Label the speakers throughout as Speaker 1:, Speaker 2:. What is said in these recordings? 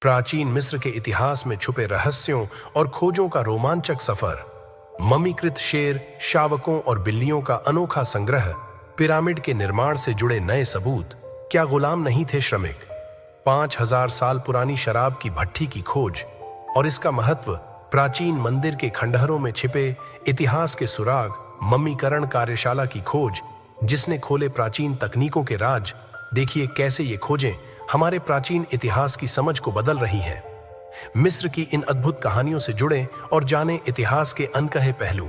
Speaker 1: प्राचीन मिस्र के इतिहास में छुपे रहस्यों और खोजों का रोमांचक सफर। मम्मीकृत शेर, शावकों और बिल्लियों का अनोखा संग्रह, पिरामिड के निर्माण से जुड़े नए सबूत। क्या गुलाम नहीं थे श्रमिक? 5000 साल पुरानी शराब की भट्ठी की खोज और इसका महत्व, प्राचीन मंदिर के खंडहरों में छिपे इतिहास के सुराग, मम्मीकरण कार्यशाला की खोज जिसने खोले प्राचीन तकनीकों के राज। देखिए कैसे ये खोजें हमारे प्राचीन इतिहास की समझ को बदल रही हैं। मिस्र की इन अद्भुत कहानियों से जुड़ें और जानें इतिहास के अनकहे पहलू।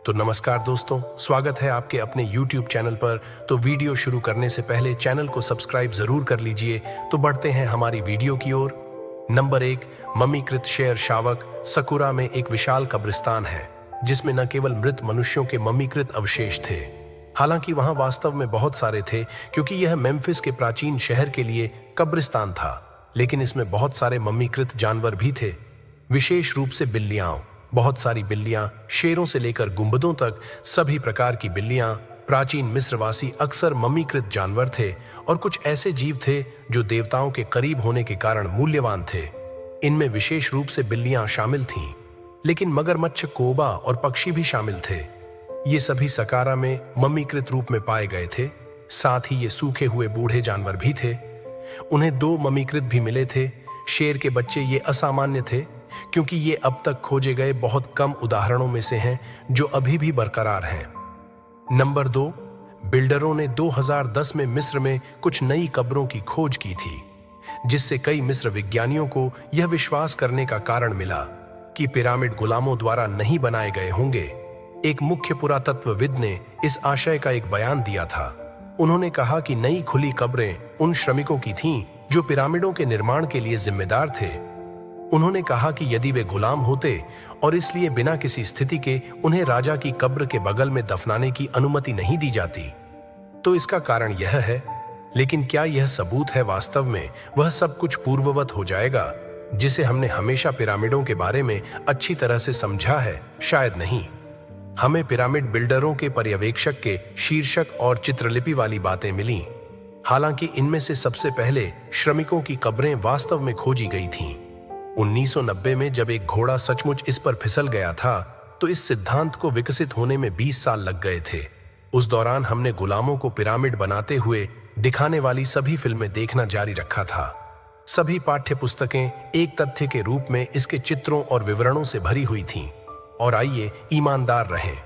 Speaker 1: तो नमस्कार दोस्तों, स्वागत है आपके अपने YouTube चैनल पर। तो वीडियो शुरू करने से पहले चैनल को सब्सक्राइब जरूर कर लीजिए। तो बढ़ते हैं हमारी वीडियो की ओर। नंबर 1, मम्मीकृत शेर शावक। सकुरा में एक विशाल कब्रिस्तान है जिसमें न केवल मृत मनुष्यों के मम्मीकृत अवशेष थे, हालांकि वहां वास्तव में बहुत सारे थे क्योंकि यह मेम्फिस के प्राचीन शहर के लिए कब्रिस्तान था। लेकिन इसमें बहुत सारे मम्मीकृत जानवर भी थे, विशेष रूप से बिल्लियां। बहुत सारी बिल्लियां, शेरों से लेकर गुंबदों तक सभी प्रकार की बिल्लियां। प्राचीन मिस्रवासी अक्सर मम्मीकृत जानवर थे और कुछ ऐसे जीव थे जो देवताओं के करीब होने के कारण मूल्यवान थे। इनमें विशेष रूप से बिल्लियां शामिल थीं, लेकिन मगरमच्छ, कोबा और पक्षी भी शामिल थे। ये सभी सकारा में मम्मीकृत रूप में पाए गए थे। साथ ही ये सूखे हुए बूढ़े जानवर भी थे। उन्हें 2 मम्मीकृत भी मिले थे। शेर के बच्चे ये असामान्य थे क्योंकि ये अब तक खोजे गए बहुत कम उदाहरणों में से हैं जो अभी भी बरकरार हैं। नंबर 2, बिल्डरों ने 2010 में मिस्र में कुछ नई कब्रों की खोज की थी, जिससे कई मिस्र विज्ञानियों को यह विश्वास करने का कारण मिला कि पिरामिड गुलामों द्वारा नहीं बनाए गए होंगे। एक मुख्य पुरातत्वविद ने इस आशय का एक बयान दिया था। उन्होंने कहा कि नई खुली कब्रें उन श्रमिकों की थीं जो पिरामिडों के निर्माण के लिए जिम्मेदार थे। उन्होंने कहा कि यदि वे गुलाम होते और इसलिए बिना किसी स्थिति के उन्हें राजा की कब्र के बगल में दफनाने की अनुमति नहीं दी जाती, तो इसका कारण यह है। लेकिन क्या यह सबूत है वास्तव में वह सब कुछ पूर्ववत हो जाएगा जिसे हमने हमेशा पिरामिडों के बारे में अच्छी तरह से समझा है? शायद नहीं। हमें पिरामिड बिल्डरों के पर्यवेक्षक के शीर्षक और चित्रलिपि वाली बातें मिलीं, हालांकि इनमें से सबसे पहले श्रमिकों की कब्रें वास्तव में खोजी गई थीं। 1990 में जब एक घोड़ा सचमुच इस पर फिसल गया था, तो इस सिद्धांत को विकसित होने में 20 साल लग गए थे। उस दौरान हमने गुलामों को पिरामिड बनाते हुए दिखाने वाली सभी फिल्में देखना जारी रखा था। सभी पाठ्य पुस्तकें एक तथ्य के रूप में इसके चित्रों और विवरणों से भरी हुई थीं। और आइए ईमानदार रहें,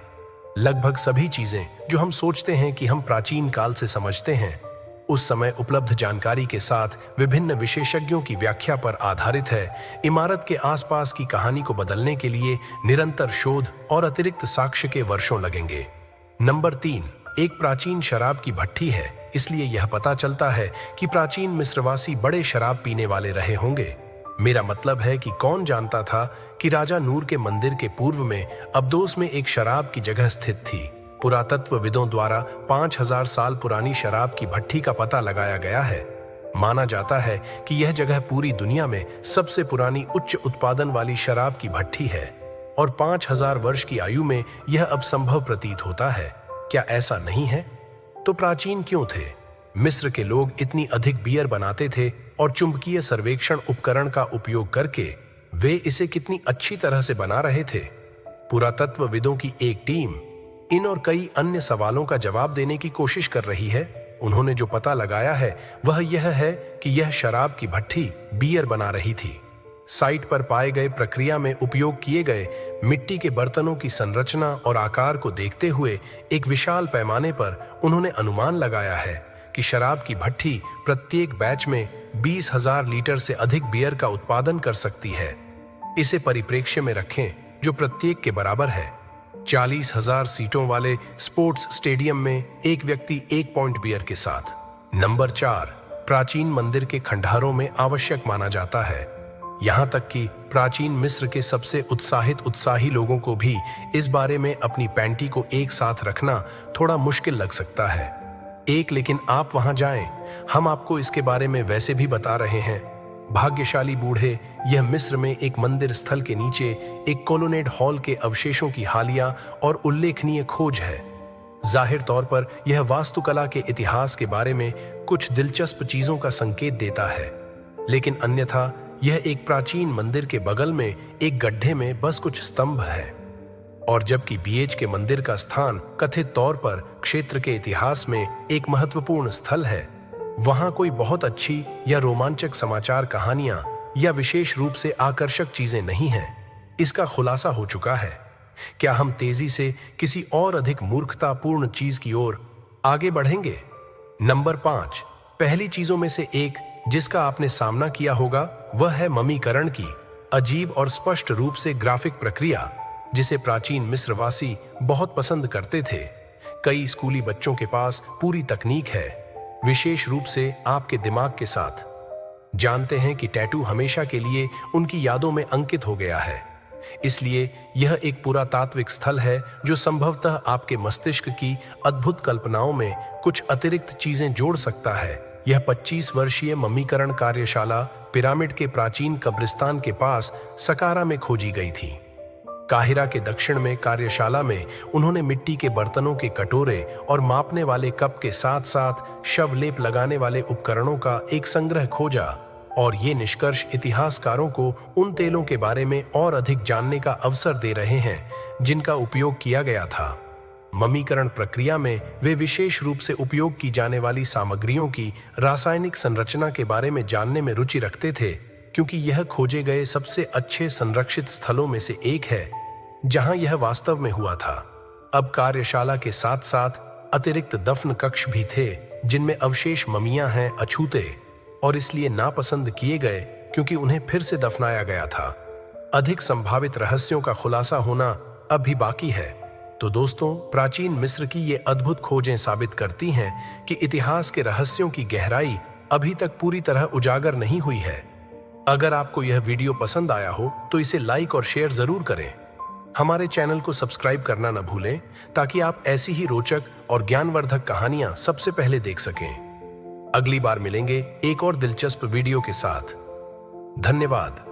Speaker 1: लगभग सभी चीजें जो हम सोचते हैं कि हम प्राचीन काल से समझते हैं, उस समय उपलब्ध जानकारी के साथ विभिन्न विशेषज्ञों की व्याख्या पर आधारित है। इमारत के आसपास की कहानी को बदलने के लिए निरंतर शोध और अतिरिक्त साक्ष्य के वर्षों लगेंगे। नंबर 3, एक प्राचीन शराब की भट्ठी है, इसलिए यह पता चलता है कि प्राचीन मिस्रवासी बड़े शराब पीने वाले रहे होंगे। मेरा मतलब है कि कौन जानता था कि राजा नूर के मंदिर के पूर्व में अब्दोस में एक शराब की जगह स्थित थी। पुरातत्वविदों द्वारा 5000 साल पुरानी शराब की भट्ठी का पता लगाया गया है। माना जाता है कि यह जगह पूरी दुनिया में सबसे पुरानी उच्च उत्पादन वाली शराब की भट्ठी है और 5000 वर्ष की आयु में यह अब संभव प्रतीत होता है। क्या ऐसा नहीं है? तो प्राचीन क्यों थे? मिस्र के लोग इतनी अधिक बियर बनाते थे और चुंबकीय सर्वेक्षण उपकरण का उपयोग करके वे इसे कितनी अच्छी तरह से बना रहे थे। पुरातत्वविदों की एक टीम इन और कई अन्य सवालों का जवाब देने की कोशिश कर रही है। उन्होंने जो पता लगाया है वह यह है कि यह शराब की भट्ठी बियर बना रही थी। साइट पर पाए गए प्रक्रिया में उपयोग किए गए मिट्टी के बर्तनों की संरचना और आकार को देखते हुए एक विशाल पैमाने पर उन्होंने अनुमान लगाया है कि शराब की भट्ठी प्रत्येक बैच में 20,000 लीटर से अधिक बियर का उत्पादन कर सकती है। इसे परिप्रेक्ष्य में रखें जो प्रत्येक के बराबर है 40,000 सीटों वाले स्पोर्ट्स स्टेडियम में एक व्यक्ति 1 पॉइंट बियर के साथ। नंबर 4, प्राचीन मंदिर के खंडहरों में आवश्यक माना जाता है। यहाँ तक कि प्राचीन मिस्र के सबसे उत्साही लोगों को भी इस बारे में अपनी पैंटी को एक साथ रखना थोड़ा मुश्किल लग सकता है। लेकिन आप वहां जाएं, हम आपको इसके बारे में वैसे भी बता रहे हैं। भाग्यशाली बूढ़े, यह मिस्र में एक मंदिर स्थल के नीचे एक कोलोनेड हॉल के अवशेषों की हालिया और उल्लेखनीय खोज है। जाहिर तौर पर यह वास्तुकला के इतिहास के बारे में कुछ दिलचस्प चीजों का संकेत देता है, लेकिन अन्यथा यह एक प्राचीन मंदिर के बगल में एक गड्ढे में बस कुछ स्तंभ है। और जबकि बीएच के मंदिर का स्थान कथित तौर पर क्षेत्र के इतिहास में एक महत्वपूर्ण स्थल है, वहां कोई बहुत अच्छी या रोमांचक समाचार कहानियां या विशेष रूप से आकर्षक चीजें नहीं हैं। इसका खुलासा हो चुका है। क्या हम तेजी से किसी और अधिक मूर्खतापूर्ण चीज की ओर आगे बढ़ेंगे? नंबर 5, पहली चीजों में से एक जिसका आपने सामना किया होगा वह है ममीकरण की अजीब और स्पष्ट रूप से ग्राफिक प्रक्रिया, जिसे प्राचीन मिस्रवासी बहुत पसंद करते थे। कई स्कूली बच्चों के पास पूरी तकनीक है, विशेष रूप से आपके दिमाग के साथ। जानते हैं कि टैटू हमेशा के लिए उनकी यादों में अंकित हो गया है। इसलिए यह एक पुरातात्विक स्थल है जो संभवतः आपके मस्तिष्क की अद्भुत कल्पनाओं में कुछ अतिरिक्त चीजें जोड़ सकता है। यह 25 वर्षीय ममीकरण कार्यशाला पिरामिड के प्राचीन कब्रिस्तान के पास सकारा में खोजी गई थी। काहिरा के दक्षिण में कार्यशाला में उन्होंने मिट्टी के बर्तनों के कटोरे और मापने वाले कप के साथ साथ शवलेप लगाने वाले उपकरणों का एक संग्रह खोजा, और ये निष्कर्ष इतिहासकारों को उन तेलों के बारे में और अधिक जानने का अवसर दे रहे हैं जिनका उपयोग किया गया था। ममीकरण प्रक्रिया में वे विशेष रूप से उपयोग की जाने वाली सामग्रियों की रासायनिक संरचना के बारे में जानने में रुचि रखते थे, क्योंकि यह खोजे गए सबसे अच्छे संरक्षित स्थलों में से एक है जहां यह वास्तव में हुआ था। अब कार्यशाला के साथ साथ अतिरिक्त दफन कक्ष भी थे जिनमें अवशेष ममियां हैं अछूते और इसलिए नापसंद किए गए क्योंकि उन्हें फिर से दफनाया गया था। अधिक संभावित रहस्यों का खुलासा होना अब भी बाकी है। तो दोस्तों, प्राचीन मिस्र की ये अद्भुत खोजें साबित करती हैं कि इतिहास के रहस्यों की गहराई अभी तक पूरी तरह उजागर नहीं हुई है। अगर आपको यह वीडियो पसंद आया हो तो इसे लाइक और शेयर जरूर करें। हमारे चैनल को सब्सक्राइब करना न भूलें ताकि आप ऐसी ही रोचक और ज्ञानवर्धक कहानियां सबसे पहले देख सकें। अगली बार मिलेंगे एक और दिलचस्प वीडियो के साथ। धन्यवाद।